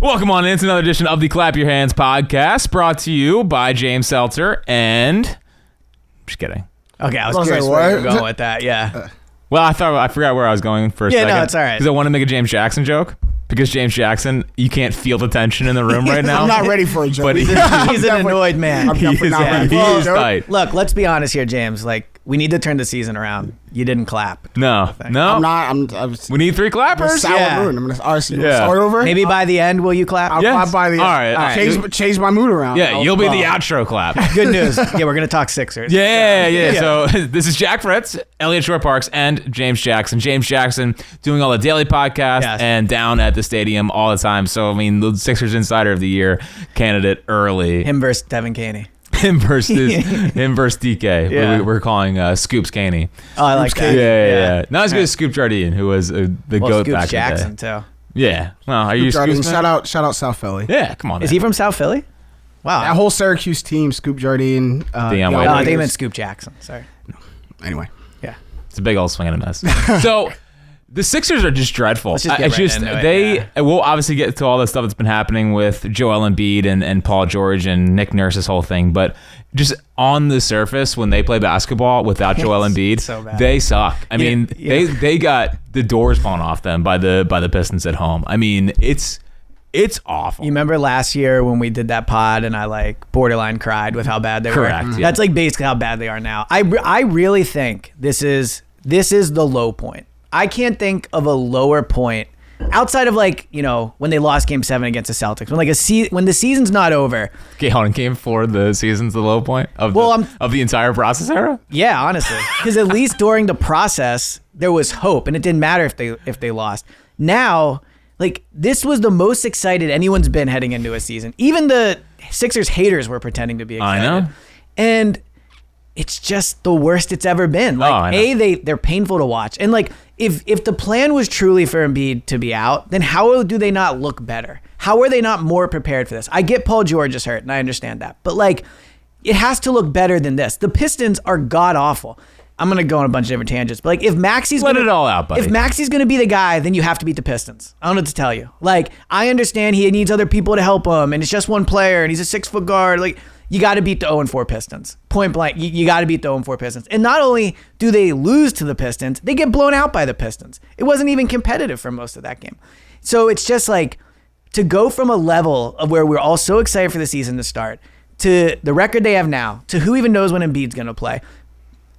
Welcome on into another edition of the Clap Your Hands podcast, brought to you by James Seltzer and... Just kidding. Okay, I was curious where you were going with that, yeah. Well, I forgot where I was going for a second. Yeah, no, it's all right. Because I want to make a James Jackson joke. Because James Jackson, you can't feel the tension in the room right now. I'm not ready for a joke. But He's an annoyed man. I'm definitely not ready for He a is joke. tight. Look, let's be honest here, James. Like, we need to turn the season around. You didn't clap. No. I'm not. We need 3 clappers. Sour Yeah. mood. I'm gonna Yeah. start over. Maybe by the end, will you clap? I'll Yes. clap by the All right. Change my mood around. Yeah, you'll be the I'll- outro clap. Good news. Yeah, we're going to talk Sixers. Yeah. So this is Jack Fritz, Eliot Shorr-Parks, and James Jackson. James Jackson doing all the daily podcasts and down at the stadium all the time. So, I mean, the Sixers Insider of the Year candidate early. Him versus Devin Caney. Him versus DK. Yeah. We're calling Scoops Caney. Oh, I like that. Yeah. Not as good as Scoop Jardine, who was the GOAT Scoops back Jackson, in the day. too. Yeah. Well, are you a Jardine, Scoops fan? shout out South Philly. Yeah, come on. Is man. he from South Philly? Wow. That whole Syracuse team, Scoop Jardine. Deion Oh, Waiters. I think you meant Scoop Jackson. Sorry. Anyway. Yeah. It's a big old swing and a miss. So the Sixers are just dreadful. Let's just get right into it, We'll obviously get to all the stuff that's been happening with Joel Embiid and Paul George and Nick Nurse's whole thing, but just on the surface, when they play basketball without Joel Embiid, so bad. they suck. I mean, they got the doors blown off them by the Pistons at home. I mean, it's awful. You remember last year when we did that pod and I like borderline cried with how bad they Correct, were? yeah. That's like basically how bad they are now. I really think this is the low point. I can't think of a lower point outside of like, you know, when they lost Game 7 against the Celtics. When the season's not over. Okay, hold on. Game 4 the season's the low point of the entire process era? Yeah, honestly. Because at least during the process, there was hope and it didn't matter if they lost. Now, like, this was the most excited anyone's been heading into a season. Even the Sixers haters were pretending to be excited. I know. And it's just the worst it's ever been. Like, they're painful to watch. And like, if the plan was truly for Embiid to be out, then how do they not look better? How are they not more prepared for this? I get Paul George is hurt, and I understand that. But like, it has to look better than this. The Pistons are god-awful. I'm going to go on a bunch of different tangents. But like, if Maxey's Let it all out, buddy. If Maxey's going to be the guy, then you have to beat the Pistons. I don't know what to tell you. Like, I understand he needs other people to help him, and it's just one player, and he's a 6-foot guard. Like, you got to beat the 0-4 Pistons. Point blank, you got to beat the 0-4 Pistons. And not only do they lose to the Pistons, they get blown out by the Pistons. It wasn't even competitive for most of that game. So it's just like, to go from a level of where we're all so excited for the season to start, to the record they have now, to who even knows when Embiid's going to play.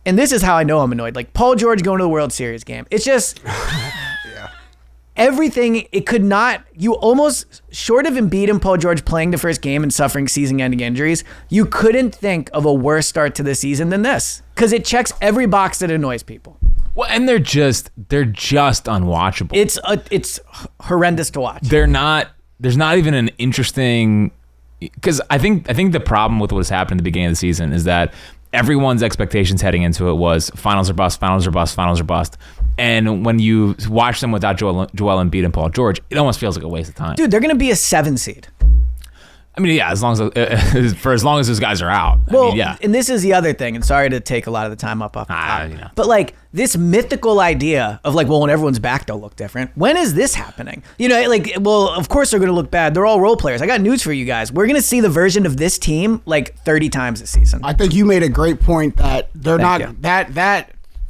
And this is how I know I'm annoyed. Like, Paul George going to the World Series game. It's just... Everything, it could not, you almost, short of Embiid and Paul George playing the first game and suffering season-ending injuries, you couldn't think of a worse start to the season than this. Because it checks every box that annoys people. Well, and they're just unwatchable. It's horrendous to watch. There's not even an interesting, because I think the problem with what's happened at the beginning of the season is that everyone's expectations heading into it was finals or bust, finals or bust, finals or bust. And when you watch them without Joel Embiid and Paul George, it almost feels like a waste of time. Dude, they're going to be a 7 seed. I mean, yeah, as long as those guys are out. Well, I mean, yeah. And this is the other thing, and sorry to take a lot of the time up off the top. You know. But like, this mythical idea of like, well, when everyone's back, they'll look different. When is this happening? You know, like, well, of course they're going to look bad. They're all role players. I got news for you guys. We're going to see the version of this team like 30 times this season. I think you made a great point that they're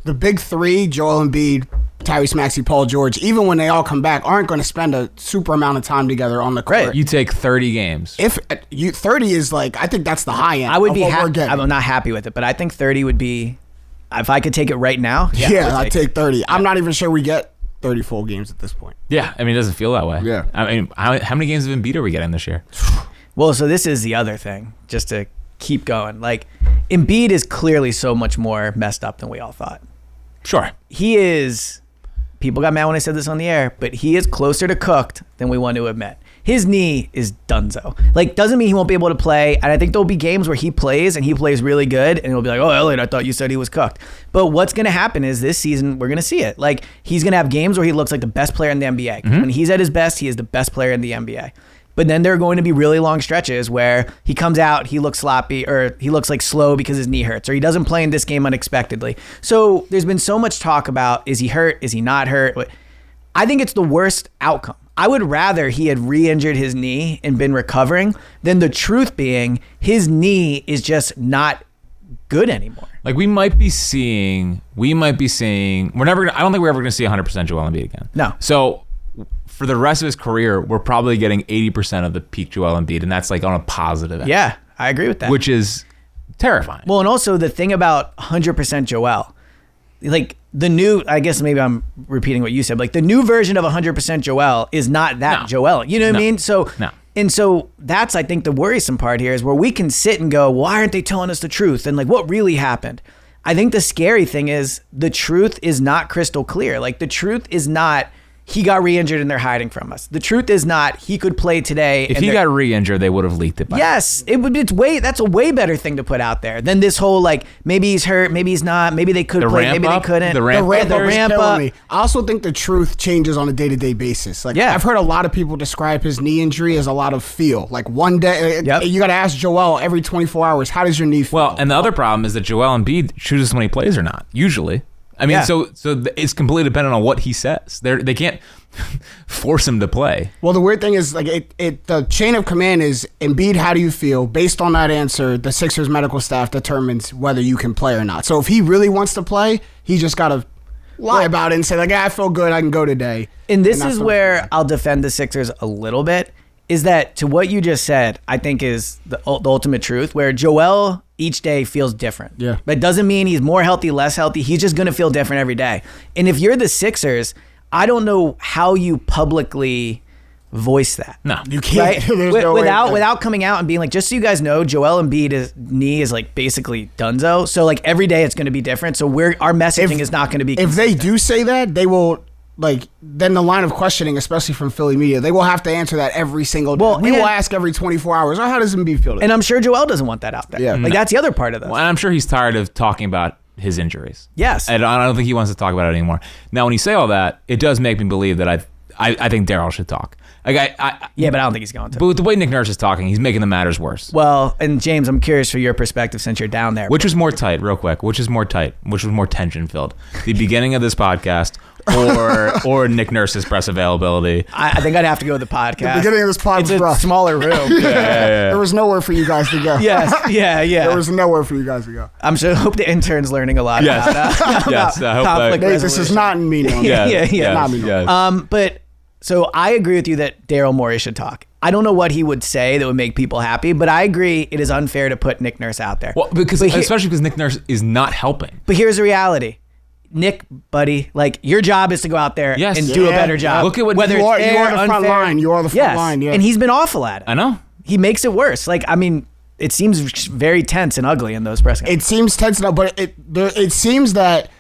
the big three, Joel Embiid, Tyrese Maxey, Paul George, even when they all come back, aren't going to spend a super amount of time together on the court. You take 30 games. If 30 is like, I think that's the high end. I would be happy. I'm not happy with it, but I think 30 would be, if I could take it right now. Yeah, I'd take 30. Yeah. I'm not even sure we get 30 full games at this point. Yeah, I mean, it doesn't feel that way. Yeah. I mean, how many games of Embiid are we getting this year? Well, so this is the other thing, just to keep going. Like, Embiid is clearly so much more messed up than we all thought. Sure. He is, people got mad when I said this on the air, but he is closer to cooked than we want to admit. His knee is donezo. Like, doesn't mean he won't be able to play. And I think there'll be games where he plays and he plays really good. And it'll be like, oh, Eliot, I thought you said he was cooked. But what's going to happen is this season, we're going to see it. Like, he's going to have games where he looks like the best player in the NBA. Mm-hmm. When he's at his best, he is the best player in the NBA. But then there are going to be really long stretches where he comes out, he looks sloppy, or he looks like slow because his knee hurts, or he doesn't play in this game unexpectedly. So there's been so much talk about, is he hurt? Is he not hurt? I think it's the worst outcome. I would rather he had re-injured his knee and been recovering than the truth being his knee is just not good anymore. Like we might be seeing, I don't think we're ever going to see 100% Joel Embiid again. No. So for the rest of his career, we're probably getting 80% of the peak Joel Embiid, and that's like on a positive end. Yeah, I agree with that. Which is terrifying. Well, and also the thing about 100% Joel, like the new, I guess maybe I'm repeating what you said, but like the new version of 100% Joel is not that Joel. You know what I mean? So, and so that's, I think, the worrisome part here is where we can sit and go, why aren't they telling us the truth? And like, what really happened? I think the scary thing is the truth is not crystal clear. Like the truth is not, he got re-injured and they're hiding from us. The truth is not he could play today. If he got re-injured, they would have leaked it. Yes, it would. That's a way better thing to put out there than this whole like maybe he's hurt, maybe he's not, maybe they could play, maybe they couldn't. The ramp up. I also think the truth changes on a day-to-day basis. Like I've heard a lot of people describe his knee injury as a lot of feel. Like one day, you got to ask Joel every 24 hours, how does your knee feel? Well, and the other problem is that Joel Embiid chooses when he plays or not. Usually. I mean, so it's completely dependent on what he says. They can't force him to play. Well, the weird thing is, like, the chain of command is Embiid, how do you feel? Based on that answer, the Sixers medical staff determines whether you can play or not. So if he really wants to play, he just got to lie about it and say, like, I feel good, I can go today. And this is where I'll defend the Sixers a little bit, is that to what you just said, I think is the ultimate truth, where Joel each day feels different. Yeah. But it doesn't mean he's more healthy, less healthy. He's just going to feel different every day. And if you're the Sixers, I don't know how you publicly voice that. No, you can't. Right? Without coming out and being like, just so you guys know, Joel Embiid's knee is like basically donezo. So like every day it's going to be different. So our messaging is not going to be consistent. If they do say that, they will... Like, then the line of questioning, especially from Philly media, they will have to answer that every single day. We will ask every 24 hours, how does Embiid feel today? And I'm sure Joel doesn't want that out there. Yeah. Like, that's the other part of this. Well, and I'm sure he's tired of talking about his injuries. Yes. And I don't think he wants to talk about it anymore. Now, when you say all that, it does make me believe that I think Daryl should talk. Like yeah, but I don't think he's going to. But with the way Nick Nurse is talking, he's making the matters worse. Well, and James, I'm curious for your perspective since you're down there. Which was more tight, real quick? Which is more tight? Which was more tension-filled? The beginning of this podcast or Nick Nurse's press availability? I think I'd have to go with the podcast. The beginning of this podcast. It's a smaller room. Yeah. There was nowhere for you guys to go. Yes, yeah. There was nowhere for you guys to go. I'm sure. I hope the intern's learning a lot about conflict resolution. This is not in me. But so I agree with you that Daryl Morey should talk. I don't know what he would say that would make people happy, but I agree it is unfair to put Nick Nurse out there. Well, especially because Nick Nurse is not helping. But here's the reality. Nick, buddy, like your job is to go out there and do a better job. Look at what you are the front line. You are the front line. Yeah. And he's been awful at it. I know. He makes it worse. Like, I mean, it seems very tense and ugly in those press conferences. It seems tense enough, but it seems that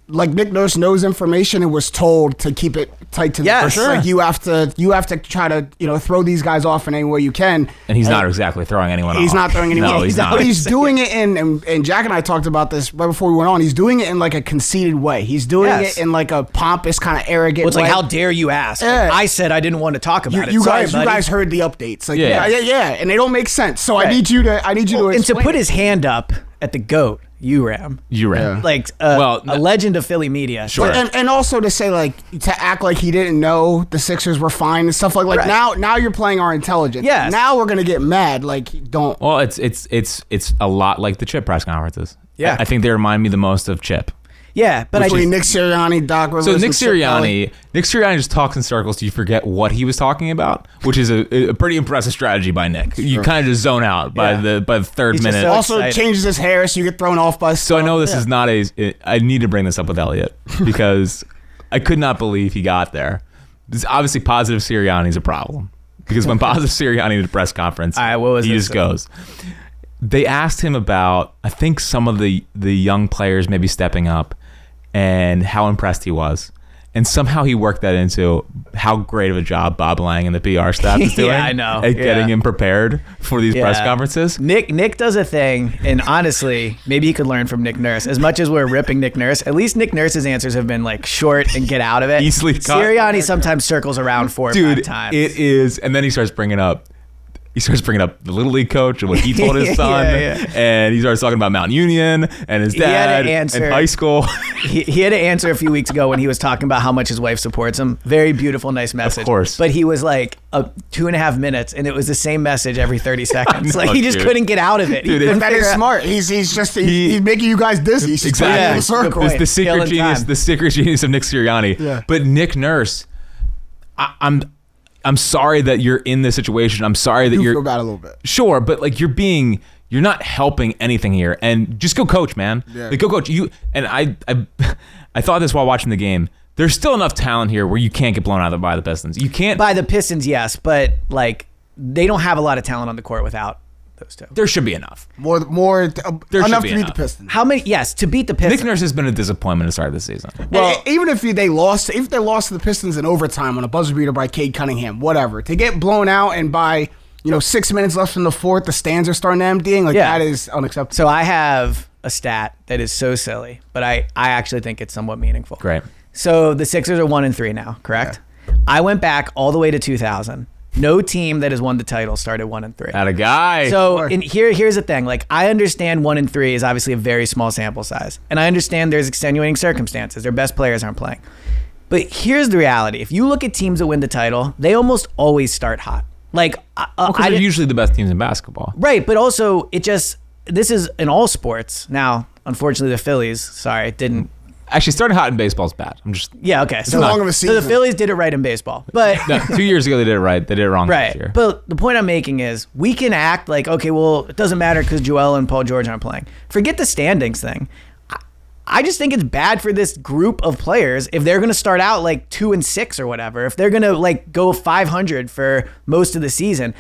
like Nick Nurse knows information and was told to keep it tight to the yes. Sure. Like you have to try to throw these guys off in any way you can. And he's not exactly throwing anyone off. He's not throwing anyone off. No, he's not. But he's doing it and Jack and I talked about this right before we went on. He's doing it in like a conceited way. He's doing it in like a pompous kind of arrogant way. It's like, how dare you ask? Yeah. Like, I said I didn't want to talk about it. You guys heard the updates. Like yeah, and they don't make sense. So right. I need you to and to put his hand up at the GOAT. URAM. Like a legend of Philly media. Sure. And also to say like to act like he didn't know the Sixers were fine and stuff like right. now you're playing our intelligence. Yes. Now we're gonna get mad. Like don't. Well, it's a lot like the Chip press conferences. Yeah. I think they remind me the most of Chip. Yeah, but between Nick Sirianni, Doc Rivers. So Nick Sirianni just talks in circles till you forget what he was talking about, which is a pretty impressive strategy by Nick. Sure. You kind of just zone out by the third minute. So also changes his hair, so you get thrown off by. So I know this is not I need to bring this up with Eliot because I could not believe he got there. This obviously positive Sirianni's a problem because when positive Sirianni at a press conference, he just goes. They asked him about, I think, some of the young players maybe stepping up and how impressed he was. And somehow he worked that into how great of a job Bob Lang and the PR staff is doing I know. at getting him prepared for these press conferences. Nick does a thing, and honestly, maybe he could learn from Nick Nurse. As much as we're ripping Nick Nurse, at least Nick Nurse's answers have been like short and get out of it. Easily cut. Sirianni sometimes circles around 4 or 5 times. It is, and then he starts bringing up, he starts bringing up the Little League coach and what he told his son. And he starts talking about Mount Union and his dad and high school. He had to answer a few weeks ago when he was talking about how much his wife supports him. Very beautiful, nice message. Of course. But he was like 2.5 minutes, and it was the same message every 30 seconds. Like he just couldn't get out of it. Dude, that is smart. He's making you guys dizzy. He's exactly. The circle. The secret genius. The secret genius of Nick Sirianni. Yeah. But Nick Nurse, I'm sorry that you're in this situation. I'm sorry that you feel bad a little bit. Sure, but like you're not helping anything here. And just go coach, man. Yeah. Like, go coach. I thought this while watching the game. There's still enough talent here where you can't get blown out by the Pistons. You can't. By the Pistons, yes, but like they don't have a lot of talent on the court without those two. There should be enough. More enough to beat the Pistons. How many? Yes, to beat the Pistons. Nick Nurse has been a disappointment to start this season. Well, even if they lost to the Pistons in overtime on a buzzer beater by Cade Cunningham, whatever, to get blown out and by 6 minutes left in the fourth, the stands are starting emptying. That is unacceptable. So I have a stat that is so silly, but I actually think it's somewhat meaningful. Great. So the Sixers are 1-3 now, correct? Yeah. I went back all the way to 2000. No team that has won the title started 1-3. At a guy. So here's the thing. Like I understand 1-3 is obviously a very small sample size, and I understand there's extenuating circumstances. Their best players aren't playing. But here's the reality. If you look at teams that win the title, they almost always start hot. Like because they're usually the best teams in basketball. Right, but also this is in all sports. Now, unfortunately, the Phillies, didn't. Actually, starting hot in baseball is bad. Okay. So long of a season. So the Phillies did it right in baseball, but no, 2 years ago they did it right. They did it wrong this year. But the point I'm making is we can act like, okay, well, it doesn't matter because Joel and Paul George aren't playing. Forget the standings thing. I just think it's bad for this group of players if they're going to start out like 2-6 or whatever. If they're going to like go 500 for most of the season.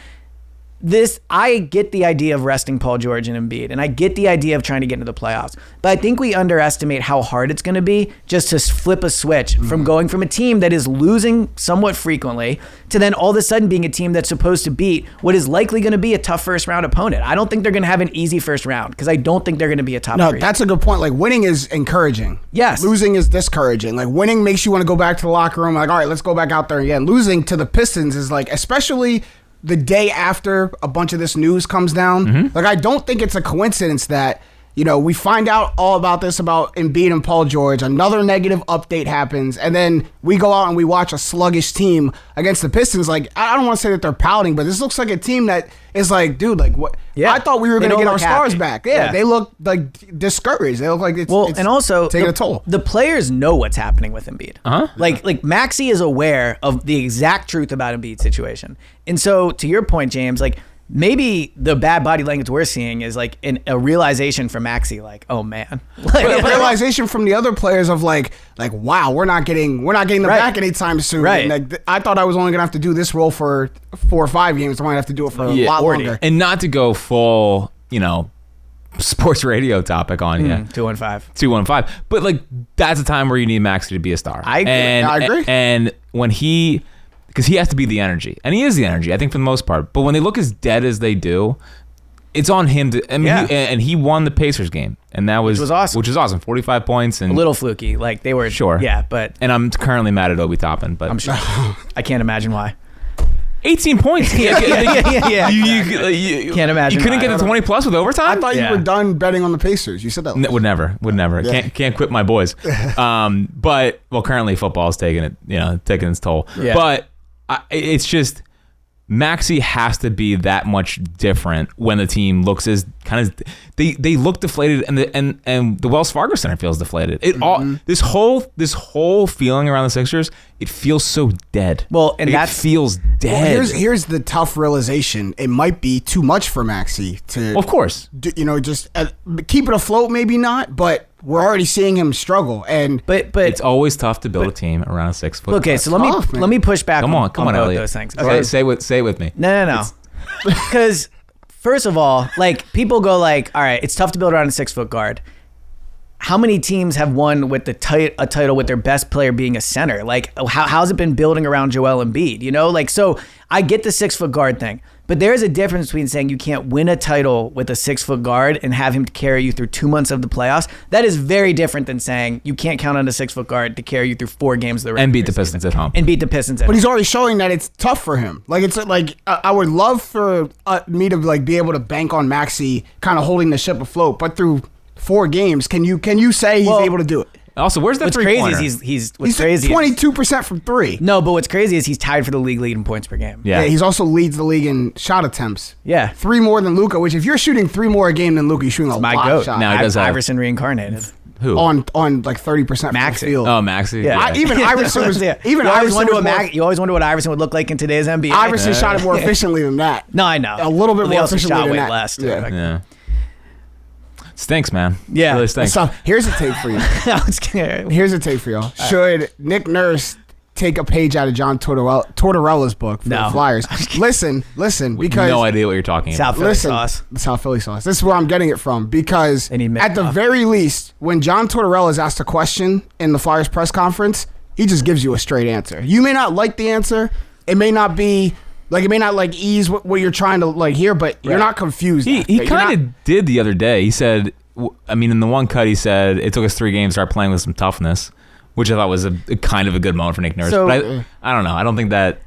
I get the idea of resting Paul George and Embiid, and I get the idea of trying to get into the playoffs. But I think we underestimate how hard it's going to be just to flip a switch from going from a team that is losing somewhat frequently to then all of a sudden being a team that's supposed to beat what is likely going to be a tough first round opponent. I don't think they're going to have an easy first round because I don't think they're going to be a top three. No, that's a good point. Like winning is encouraging. Yes. Losing is discouraging. Like winning makes you want to go back to the locker room. Like, all right, let's go back out there again. Losing to the Pistons is like, especially the day after a bunch of this news comes down. Like, I don't think it's a coincidence that, we find out all about this about Embiid and Paul George. Another negative update happens, and then we go out and we watch a sluggish team against the Pistons. Like, I don't want to say that they're pouting, but this looks like a team that is like, dude, like what? Yeah. I thought we were going to get our stars back. Yeah, they look like discouraged. They look like it's and also taking a toll. The players know what's happening with Embiid. Like Maxey is aware of the exact truth about Embiid's situation, and so to your point, James, like. Maybe the bad body language we're seeing is like a realization from Maxey, like, oh man, like, a realization from the other players of like, wow, we're not getting them back anytime soon. Right. And like, I thought I was only gonna have to do this role for 4 or 5 games. I might have to do it for a lot longer. And not to go full, sports radio topic on you. 215. But like that's a time where you need Maxey to be a star. I agree. I agree. And when because he has to be the energy, and he is the energy, I think, for the most part. But when they look as dead as they do, it's on him to. I mean, he won the Pacers game, and that was awesome. Which was awesome. 45 points and a little fluky, like they were. Sure, yeah, but and I'm currently mad at Obi Toppin, but I'm sure. I can't imagine why. 18 points. Yeah. You can't imagine. You couldn't get to 20 plus with overtime. I thought you were done betting on the Pacers. You said that. Would never. Yeah. Can't quit my boys. But currently football's taking its toll. Yeah. But it's just Maxey has to be that much different when the team looks as kind of they look deflated and the Wells Fargo Center feels deflated. It all this whole feeling around the Sixers, it feels so dead. Well, and that feels dead. Well, here's the tough realization. It might be too much for Maxey to, of course, just keep it afloat. Maybe not, but we're already seeing him struggle. And but it's always tough to build a team around a 6 foot. Okay, so let me push back. Come on, Eliot. Those things. Okay. Say it with me. No. Because first of all, like people go like, all right, it's tough to build around a 6 foot guard. How many teams have won with a title with their best player being a center? Like, how's it been building around Joel Embiid? So I get the 6 foot guard thing, But there is a difference between saying you can't win a title with a 6-foot guard and have him carry you through 2 months of the playoffs. That is very different than saying you can't count on a 6-foot guard to carry you through 4 games of the regular And beat the season. Pistons at home. And beat the Pistons at But home. he's already showing that it's tough for him. Like it's like I would love for me to like be able to bank on Maxey kind of holding the ship afloat. But through 4 games, can you say he's able to do it? Also, where's that What's crazy three-pointer? is he's 22% from 3. No, but what's crazy is he's tied for the league lead in points per game. Yeah. He's also leads the league in shot attempts. Yeah. 3 more than Luka, which if you're shooting 3 more a game than Luka, you're shooting a My lot goat. of shots. Now he does have Iverson reincarnated. who? on like 30% from Maxey. the field. Oh, Maxey. Yeah. Even Iverson was Yeah. even you always Iverson wonder was what more, you always wonder what Iverson would look like in today's NBA. Iverson shot it more efficiently than that. No, I know. A little bit But they more also efficiently shot than way that. less. Too. Yeah. Yeah. Stinks, man. Yeah. It really stinks. So here's a take for you. I was scared. Here's a take for y'all. Should Nick Nurse take a page out of John Tortorella's book for No. the Flyers? Listen, because No idea what you're talking South about. Philly listen, sauce. South Philly sauce. This is where I'm getting it from because They need at the Mitkoff. very least, when John Tortorella is asked a question in the Flyers press conference, he just gives you a straight answer. You may not like the answer. It may not be like it may not like ease what you're trying to like hear, but you're not confused. He after. You're kind not- of did the other day. He said, I mean, in the one cut, he said it took us 3 games to start playing with some toughness, which I thought was a kind of a good moment for Nick Nurse. So- But I don't know. I don't think that.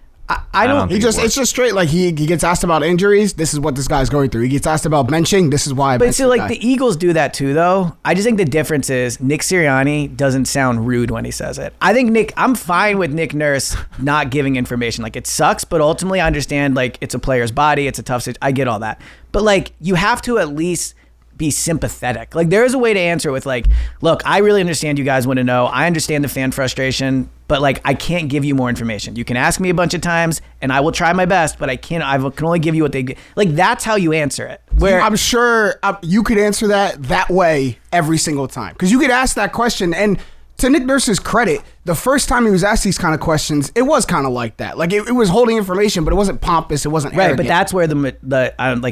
I don't. He just it's just straight like he gets asked about injuries. This is what this guy's going through. He gets asked about benching. This is why. I But benched see, like the Eagles do that too, though. I just think the difference is Nick Sirianni doesn't sound rude when he says it. I think I'm fine with Nick Nurse not giving information. Like it sucks, but ultimately I understand like it's a player's body. It's a tough situation. I get all that. But like you have to at least be sympathetic. Like there is a way to answer with like, look, I really understand you guys want to know. I understand the fan frustration, but like I can't give you more information. You can ask me a bunch of times and I will try my best, but I can only give you what they like. That's how you answer it. Where I'm sure you could answer that way every single time because you could ask that question. And to Nick Nurse's credit, the first time he was asked these kind of questions, it was kind of like that. Like it was holding information, but it wasn't pompous. It wasn't right, arrogant. but that's where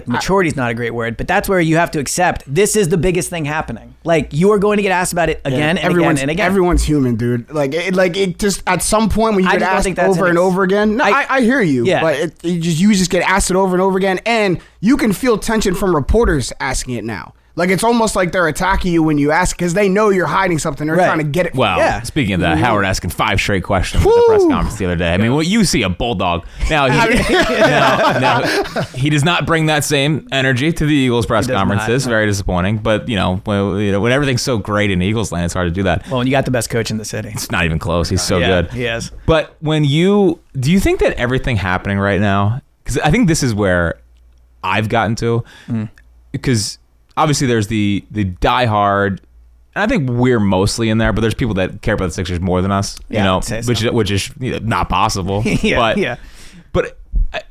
maturity is not a great word, but that's where you have to accept this is the biggest thing happening. Like you are going to get asked about it again and again and again. Everyone's human, dude. Like it just at some point when you I get just don't asked think that's over and over again. No, I hear you. Yeah. But you just get asked it over and over again, and you can feel tension from reporters asking it now. Like it's almost like they're attacking you when you ask because they know you're hiding something. They're Right. trying to get it. Well, Yeah. speaking of that, Howard asking 5 straight questions at the press conference the other day. I mean, well, you see a bulldog. Now, now, he does not bring that same energy to the Eagles press does conferences. not, no. Very disappointing. But, when everything's so great in Eagles land, it's hard to do that. Well, when you got the best coach in the city. It's not even close. He's so Yeah, good. he is. But do you think that everything happening right now, because I think this is where I've gotten to, because obviously there's the diehard, and I think we're mostly in there, but there's people that care about the Sixers more than us, Yeah, I'd say so. which is not possible. Yeah, But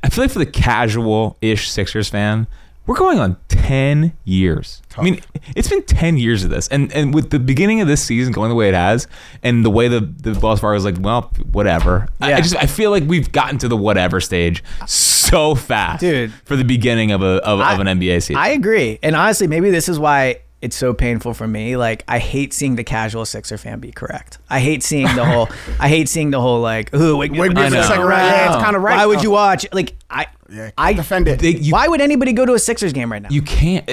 I feel like for the casual-ish Sixers fan, we're going on 10 years. I mean, it's been 10 years of this. And with the beginning of this season going the way it has, and the way the Wells Fargo is like, well, whatever. Yeah. I feel like we've gotten to the whatever stage so fast, Dude. for the beginning of an NBA season. I agree. And honestly, maybe this is why it's so painful for me. Like, I hate seeing the casual Sixer fan be correct. I hate seeing the whole like, ooh, wait, Wait, I it's know. second round. Yeah, it's kind of right. Why would though. you watch? Like, I defend it? why would anybody go to a Sixers game right now? You can't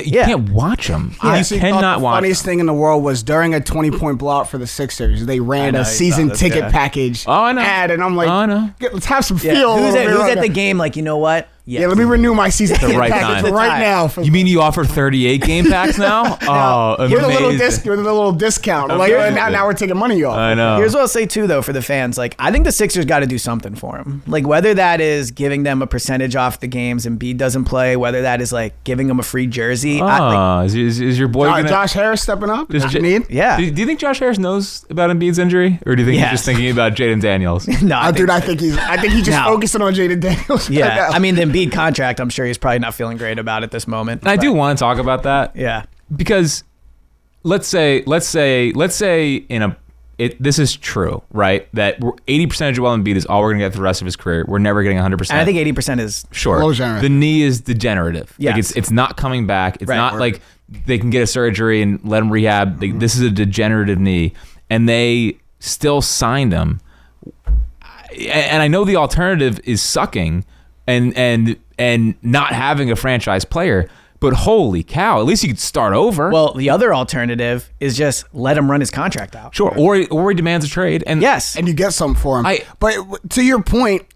watch them. You Honestly, cannot the watch funniest them. thing in the world was during a 20-point blowout for the Sixers, they ran know, a you saw season this ticket guy. package Oh, I know. ad, and I'm like, Oh, I know. Let's have some Yeah. feel. Who's over at here. the game? Like, you know what? Yeah, let me renew my season ticket right package time. right now. For, You mean you offer 38 game packs now? Oh, with a little amazing. with a little discount. Like, Okay. now we're taking money off. I know. Here's what I'll say too, though, for the fans. Like, I think the Sixers got to do something for them. Like, whether that is giving them a percentage off the games Embiid doesn't play, whether that is like giving them a free jersey. Is your boy gonna? Josh Harris stepping up. Does What J- you need? Yeah. Do you think Josh Harris knows about Embiid's injury, or do you think Yes. he's just thinking about Jaden Daniels? No, I Dude, think I think he's just No. focusing on Jaden Daniels. right yeah. now. I mean, the Embiid contract, I'm sure he's probably not feeling great about at this moment. And I do want to talk about that. Yeah. Because let's say this is true, right? That 80% of Joel Embiid is all we're going to get for the rest of his career. We're never getting 100%. And I think 80% is sure. Low generous. The knee is degenerative. Yes. Like it's not coming back. It's Right. not like they can get a surgery and let him rehab. This is a degenerative knee, and they still signed him. And I know the alternative is sucking, and and not having a franchise player. But holy cow, at least you could start over. Well, the other alternative is just let him run his contract out. Sure, or he demands a trade. And yes. And you get something for him. But to your point,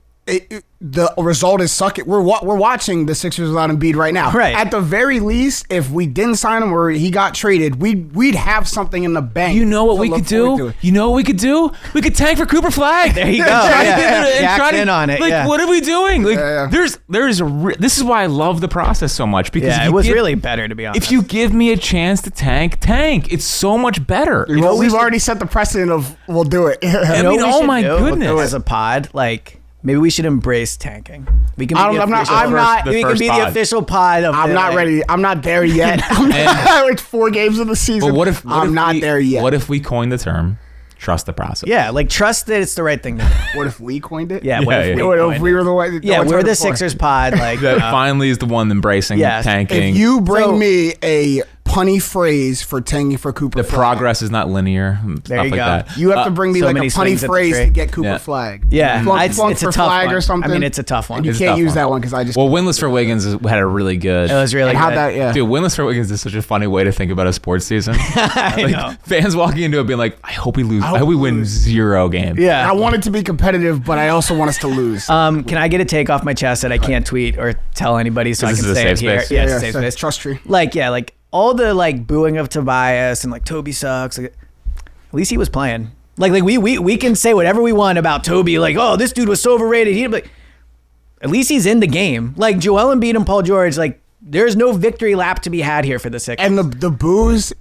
the result is suck it. We're watching the Sixers without Embiid right now. Right. At the very least, if we didn't sign him or he got traded, we'd have something in the bank. You know what we could do? You know what we could do? We could tank for Cooper Flag. There you go. Jack's in on it. Like, what are we doing? Like, this is why I love the process so much, because it was really better, to be honest. If you give me a chance to tank. It's so much better. Well, we've already set the precedent of we'll do it. I mean, oh my goodness! As a pod, like. Maybe we should embrace tanking. We can. We can be the official pod of. I'm not ready. I'm not there yet. It's 4 games of the season. But what if I'm not there yet? What if we coin the term? Trust the process. Yeah, like trust that it's the right thing to do. What if we coined it? Yeah. What if we were the way? We're the Sixers pod. Like that finally is the one embracing tanking. If you bring me a punny phrase for tanking for Cooper Flag. The progress is not linear. There you go. That. You have to bring me like a punny phrase to get Cooper Flag. Yeah, it's a tough Flag one. or something. I mean, it's a tough one. And you can't use that one because I just. Well, winless for Wiggins had a really good. It was really good. Dude, winless for Wiggins is such a funny way to think about a sports season. I know. Fans walking into it being like, I hope we lose. I hope we win 0 games. Yeah. I want it to be competitive, but I also want us to lose. Can I get a take off my chest that I can't tweet or tell anybody so I can say it here? Yeah, it's a safe space. Trust tree. Like all the like booing of Tobias and like Toby sucks. Like, at least he was playing. Like we can say whatever we want about Toby. Like, oh, this dude was so overrated. Like, at least he's in the game. Like Joel Embiid and Paul George. Like, there's no victory lap to be had here for the Sixers. And the boos.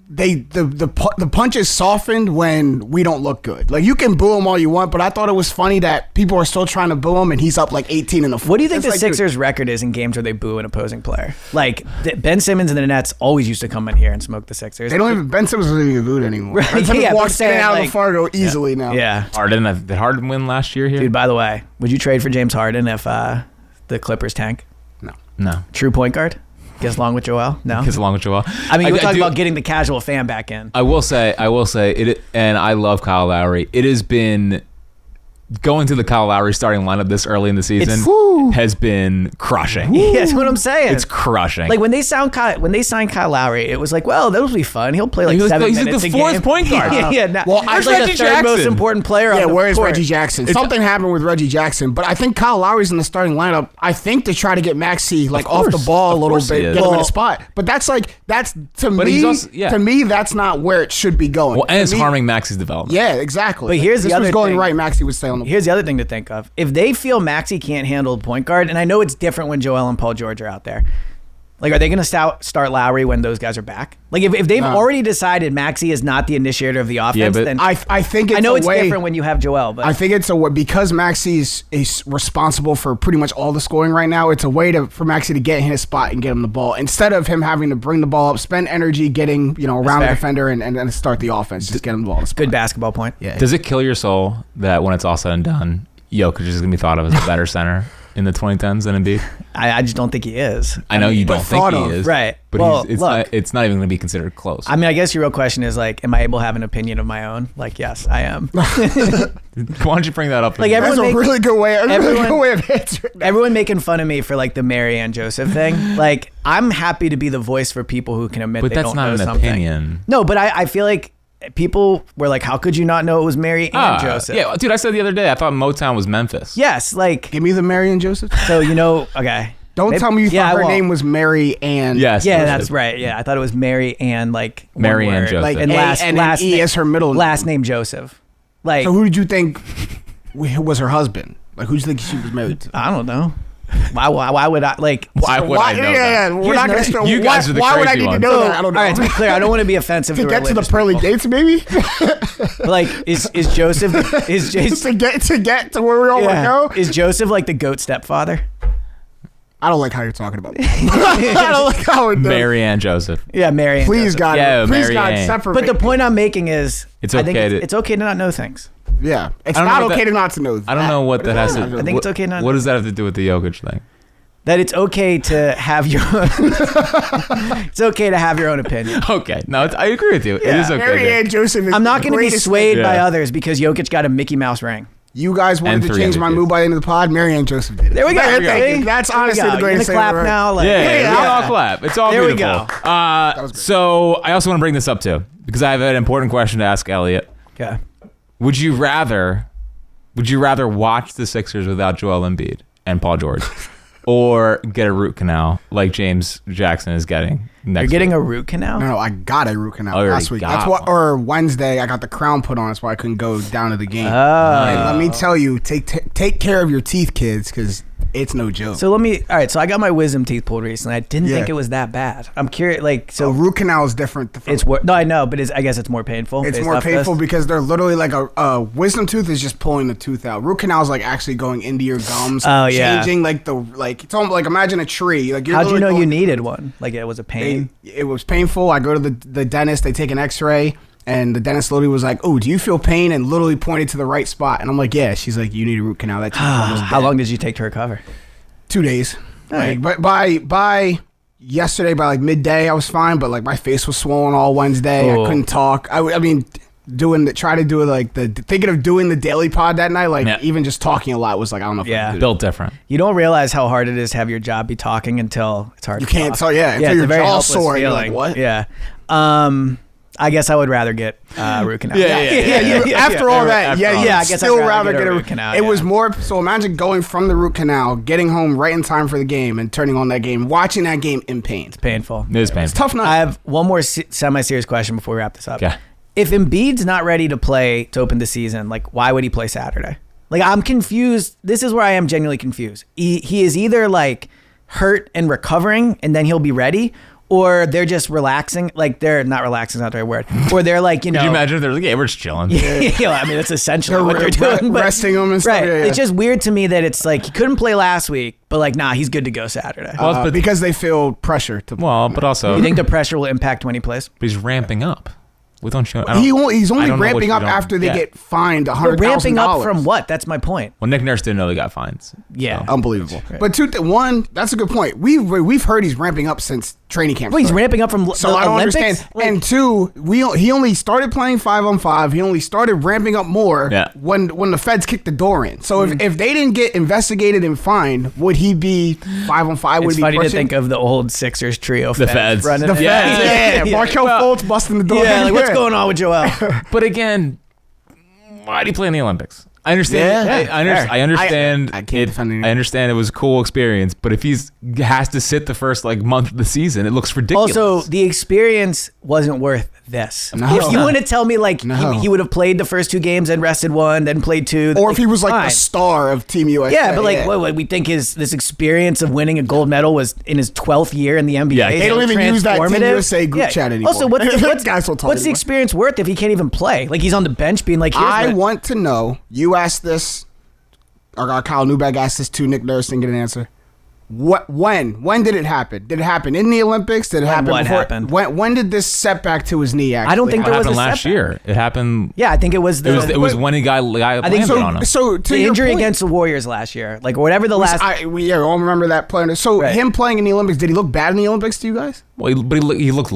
The punches softened when we don't look good. Like, you can boo him all you want, but I thought it was funny that people are still trying to boo him, and he's up like 18 in the fourth. What do you think the Sixers' record is in games where they boo an opposing player? Like, Ben Simmons and the Nets always used to come in here and smoke the Sixers. They don't even. Ben Simmons doesn't even booed anymore. Right, Ben Simmons walks in and out like, of the Fargo easily now. Yeah. Did Harden win last year here? Dude, by the way, would you trade for James Harden if the Clippers tank? No. True point guard? Gets along with Joel? No? Gets along with Joel. I mean, we're talking about getting the casual fan back in. I will say it, and I love Kyle Lowry. It has been going to the Kyle Lowry starting lineup this early in the season has been crushing. Yeah, that's what I'm saying. It's crushing. Like when they signed Kyle Lowry, it was like, well, that'll be fun. He'll play like 7 minutes a game. He's the 4th point guard. Well, where's like Reggie the third Jackson? most important player on the where's court. Reggie Jackson? Something happened with Reggie Jackson, but I think Kyle Lowry's in the starting lineup. I think to try to get Maxey like off the ball a little bit, get him in a spot. But that's to me, that's not where it should be going. Well, and it's harming Maxey's development. Yeah, exactly. But here's the other thing. Going right, Maxey would stay on the. Here's the other thing to think of. If they feel Maxey can't handle the point guard, and I know it's different when Joel and Paul George are out there. Like, are they going to start Lowry when those guys are back? Like, if they've already decided Maxey is not the initiator of the offense, then I think it's I know a it's way, different when you have Joel, but I think it's a way because Maxey is responsible for pretty much all the scoring right now. It's a way for Maxey to get in his spot and get him the ball instead of him having to bring the ball up, spend energy getting around the defender and start the offense. Just get him the ball. Good basketball point. Yeah. Does it kill your soul that when it's all said and done, Jokic is going to be thought of as a better center in the 2010s than Embiid? I just don't think he is. I know you don't think he is. Right. But well, it's not even going to be considered close. I mean, I guess your real question is like, am I able to have an opinion of my own? Like, yes, I am. Why don't you bring that up? Like that's a really good way of answering that. Everyone making fun of me for like the Mary Ann Joseph thing. Like, I'm happy to be the voice for people who can admit they don't know something. But that's not an opinion. No, but I feel like people were like, how could you not know it was Mary Ann Joseph? Yeah, dude, I said the other day, I thought Motown was Memphis. Yes, like... Give me the Mary Ann Joseph. So, okay. Don't tell me you thought her name was Mary Ann. Yes. Yeah, that's right. Yeah, I thought it was Mary Ann, like... Mary Ann Joseph. Like, and last E as her middle name. Last name Joseph. Like, so who did you think was her husband? Like, who did you think she was married to? I don't know. Why would I like? Why would I know that? Yeah, we're not going to. You guys are the why would I need to know that? I don't know. All right, to be clear, I don't want to be offensive to get to the pearly gates, maybe. Like, is Joseph to get to where we all want to go? Is Joseph like the goat stepfather? I don't like how you're talking about it. I don't like how it does. Mary Ann Joseph. Yeah, Mary Ann Please, Joseph. God. Yeah, please, Mary God, Ann. separate. But the point I'm making is, it's I think okay it's okay to not know things. Yeah, it's not okay to not to know. I don't know what that has to. I think it's okay not. What does that have to do with the Jokic thing? That it's okay to have your own it's okay to have your own opinion. Okay. No, I agree with you. Yeah. It is okay. Mary Ann Joseph is I'm not going to be swayed by Yeah. others because Jokic got a Mickey Mouse ring. you guys wanted And to 3 change my MVPs. mood by the end of the pod. Mary Ann Joseph did it. There we go. Thank you. See? That's There we honestly go. the greatest You're gonna thing I've clap ever now. Like, Yeah, we all clap. It's all There we beautiful. go. So I also want to bring this up too because I have an important question to ask Eliot. Okay. Would you rather watch the Sixers without Joel Embiid and Paul George, or get a root canal like James Jackson is getting next? You're getting week? a root canal? No, I got a root canal Oh, you last already week. got That's what, one. or Wednesday, I got the crown put on. That's why I couldn't go down to the game. Oh. And let me tell you, take care of your teeth, kids, because it's no joke. So all right, so I got my wisdom teeth pulled recently. I didn't Yeah. think it was that bad. I'm curious, like, so so root canal is different. no, I know, but I guess it's more painful. It's based more off painful this. because they're literally like a wisdom tooth is just pulling the tooth out. Root canal is like actually going into your gums. Oh, yeah. Changing it's almost like imagine a tree. Like you're How'd you know literally you going- needed one? Like it was a pain? It was painful. I go to the dentist. They take an X-ray, and the dentist literally was like, "Oh, do you feel pain?" And literally pointed to the right spot. And I'm like, "Yeah." She's like, "You need a root canal." That teeth is almost How dead. long did you take to recover? 2 days. Right. Like, but by yesterday, by like midday, I was fine. But like my face was swollen all Wednesday. Oh. I couldn't talk. I mean, try to do like thinking of doing the daily pod that night. Like Yeah. even just talking a lot was like I don't know if I Yeah. can do Built different. You don't realize how hard it is to have your job be talking until it's hard You to can't talk. tell. Yeah, until it's your a very jaw's helpless sore. And you're feeling. like, what? Yeah. I guess I would rather get root canal. Yeah. After all that, After yeah, all yeah, that. I guess still I'd rather get get a a root canal, It was yeah. more. So imagine going from the root canal, getting home right in time for the game, and turning on that game, watching that game in pain. Painful. It is It's painful. tough night. I have one more semi-serious question before we wrap this up. Okay. If Embiid's not ready to play to open the season, like why would he play Saturday? Like I'm confused. This is where I am genuinely confused. He is either like hurt and recovering and then he'll be ready, or they're just relaxing. Like they're not relaxing, is not the right word. Or they're like, Could you imagine if they're like, yeah, we're just chilling. I mean, that's essentially what they're doing. But, resting him and stuff. right. Yeah. It's just weird to me that it's like he couldn't play last week, but like, nah, he's good to go Saturday. Well, but because they feel pressure to. well, but also You think the pressure will impact when he plays? he's ramping up. We don't show. He's only I don't know ramping what up you don't after they get. get fined But $100,000. ramping up from what? That's my point. Well, Nick Nurse didn't know they got fines. Yeah. Unbelievable. But one, that's a good point. We've heard he's ramping up since training camp. Well, he's started. ramping up from So the I don't Olympics? understand. Like, And two, he only started playing 5-on-5. He only started ramping up more Yeah. when the feds kicked the door in. So Mm. if they didn't get investigated and fined, would he be 5-on-5? Would it's he funny be to pushing? think of the old Sixers trio. The feds. running The it. feds. Yeah. Markelle Well, Fultz busting the door. Yeah, like what's going on with Joel? But again, why do you play in the Olympics? I understand. Yeah, I understand. I can't defend anything. I understand it was a cool experience, but if he's has to sit the first like month of the season, it looks ridiculous. Also, the experience wasn't worth this. No. If you want to tell me like No. he would have played the first 2 games and rested 1, then played 2, Or if he was like fine. the star of Team USA. Yeah, but like, what we think this experience of winning a gold medal was in his 12th year in the NBA. Yeah, They don't even use that Team transformative. USA group chat anymore. Also, what's Guys don't talk the anymore. experience worth if he can't even play? Like he's on the bench being like, here's I what- want to know. You asked this. Or Kyle Newbeck asked this to Nick Nurse and get an answer. When did it happen? Did it happen in the Olympics? Did it happen what before? happened? When did this setback to his knee actually I don't think it there was happened a last setback. year. It happened. Yeah, I think it was It was when he got I think landed on him. So to the your injury point, against the Warriors last year, like whatever the last. we all remember that player. So Right. him playing in the Olympics, did he look bad in the Olympics to you guys? Well, he looked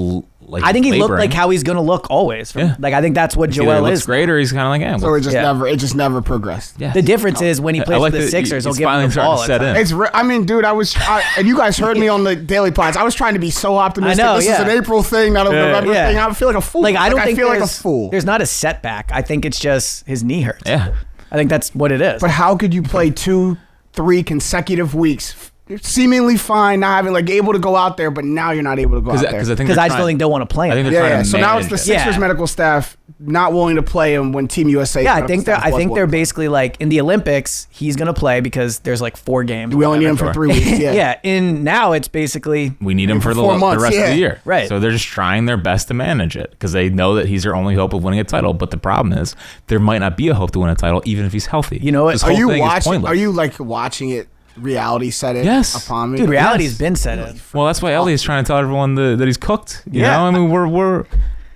like I think he looked laboring. like how he's gonna look always. Yeah. Like I think that's what Either he Joel looks is. great, or he's kind of like, yeah. So Yeah. it just never progressed. yeah. The difference is when he plays for the Sixers, he'll it's give him finally the starting ball. to at set times. in. I mean, dude, and you guys heard me on the Daily Pods. I was trying to be so optimistic. I know, This is yeah. an April thing, not a November Yeah. thing. I feel like a fool. Like I don't think feel like a there's- fool. There's not a setback. I think it's just his knee hurts. Yeah. I think that's what it is. But how could you play 2-3 consecutive weeks, seemingly fine, not having like able to go out there, but now you're not able to go out there? Because I think Because they're I just don't trying- think they'll want to play I think him. they're Yeah, trying yeah. to So now it's manage the it. Sixers Yeah. medical staff not willing to play him when Team USA. Yeah, I think they're basically like in the Olympics, he's gonna play because there's like 4 games. We only need him for Sure. 3 weeks. Yeah. Yeah. In now it's basically We need him for the 4 months, rest of yeah. the year. Right. So they're just trying their best to manage it because they know that he's their only hope of winning a title. But the problem is there might not be a hope to win a title even if he's healthy. You know what? This Are whole you thing is watching? pointless. Are you like watching it? Reality set it Yes. upon me. dude, reality's Yes. been set in. Well, that's why Eliot's trying to tell everyone that he's cooked. You Yeah. know, I mean, we're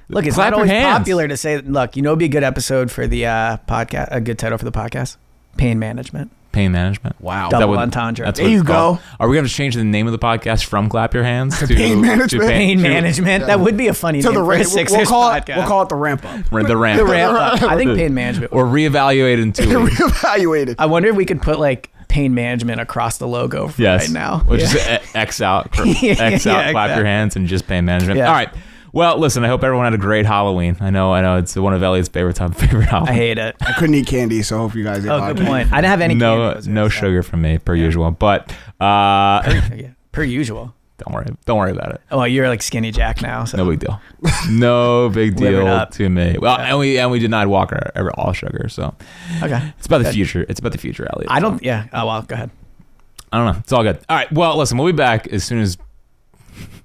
Look, it's clap not your always hands. popular to say. Look, you know, it'd be a good episode for the podcast. A good title for the podcast: pain management. pain management. Wow. Is that Double what- entendre. That's There what you it's called? go. Are we going to change the name of the podcast from Clap Your Hands to pain management? Pain to- management. That would be a funny name for a Sixers we'll call podcast. it the ramp up. The ramp. The ramp up. I think pain management. Or reevaluate in 2 weeks. Reevaluated. I wonder if we could put like pain management across the logo for Yes. right now. Which Yeah. is X out, Yeah, clap exactly. your hands, and just pain management. Yeah. All right. Well, listen, I hope everyone had a great Halloween. I know it's one of Elliot's favorite Halloween. I hate it. I couldn't eat candy, so I hope you guys ate a Oh, lot of good candy. point. I didn't have any No, candy. no sugar from me, per usual. But Yeah, per usual. don't worry about it. Oh, you're like skinny Jack now. So No big deal. No big Live it deal up. to me. Well, and we denied Walker all sugar. So okay. it's about the future. It's about the future, Elliot. I don't. Yeah. Oh well. Go ahead. I don't know. It's all good. All right. Well, listen, we'll be back as soon as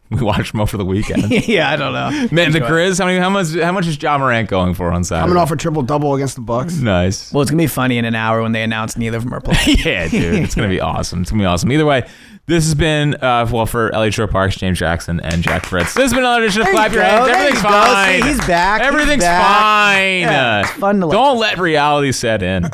we watch them over the weekend. Yeah. I don't know. Man, the Enjoy. Grizz. How much is Ja Morant going for on Saturday? Coming off a triple double against the Bucks. Nice. Well, it's gonna be funny in an hour when they announce neither of them are playing. Yeah, dude. It's gonna be awesome. It's gonna be awesome. Either way, this has been for Eliot Shorr-Parks, James Jackson, and Jack Fritz. This has been another edition of There you Clap Your go. Hands. There Everything's you go. fine. See, he's back. He's Everything's back. fine. Yeah, it's fun to Don't let reality set in.